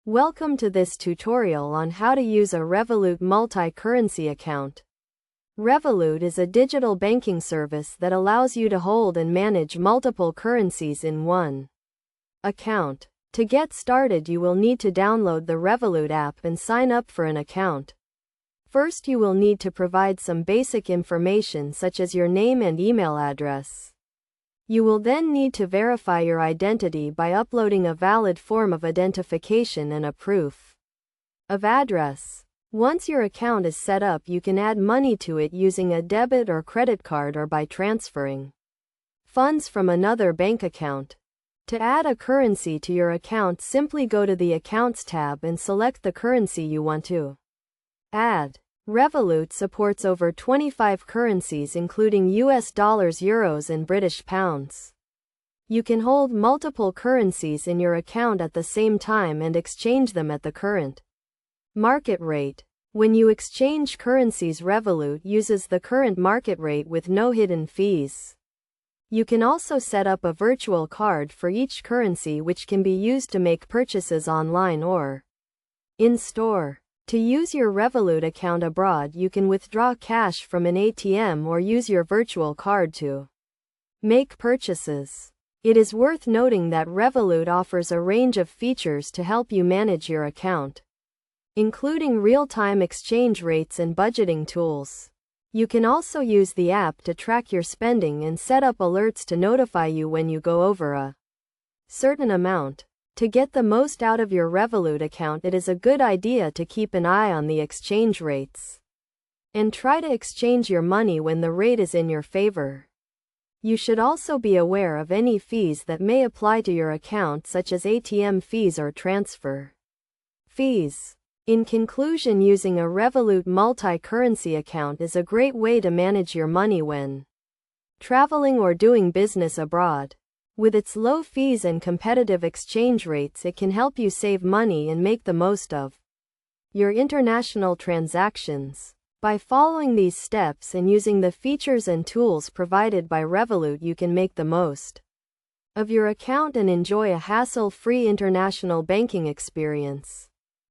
Welcome to this tutorial on how to use a Revolut multi-currency account. Revolut is a digital banking service that allows you to hold and manage multiple currencies in one account. To get started, you will need to download the Revolut app and sign up for an account. First, you will need to provide some basic information such as your name and email address. You will then need to verify your identity by uploading a valid form of identification and a proof of address. Once your account is set up, you can add money to it using a debit or credit card or by transferring funds from another bank account. To add a currency to your account, simply go to the Accounts tab and select the currency you want to add. Revolut supports over 25 currencies including US dollars, euros and British pounds. You can hold multiple currencies in your account at the same time and exchange them at the current market rate. When you exchange currencies, Revolut uses the current market rate with no hidden fees. You can also set up a virtual card for each currency, which can be used to make purchases online or in store. To use your Revolut account abroad, you can withdraw cash from an ATM or use your virtual card to make purchases. It is worth noting that Revolut offers a range of features to help you manage your account, including real-time exchange rates and budgeting tools. You can also use the app to track your spending and set up alerts to notify you when you go over a certain amount. To get the most out of your Revolut account, it is a good idea to keep an eye on the exchange rates and try to exchange your money when the rate is in your favor. You should also be aware of any fees that may apply to your account, such as ATM fees or transfer fees. In conclusion, using a Revolut multi-currency account is a great way to manage your money when traveling or doing business abroad. With its low fees and competitive exchange rates, it can help you save money and make the most of your international transactions. By following these steps and using the features and tools provided by Revolut, you can make the most of your account and enjoy a hassle-free international banking experience.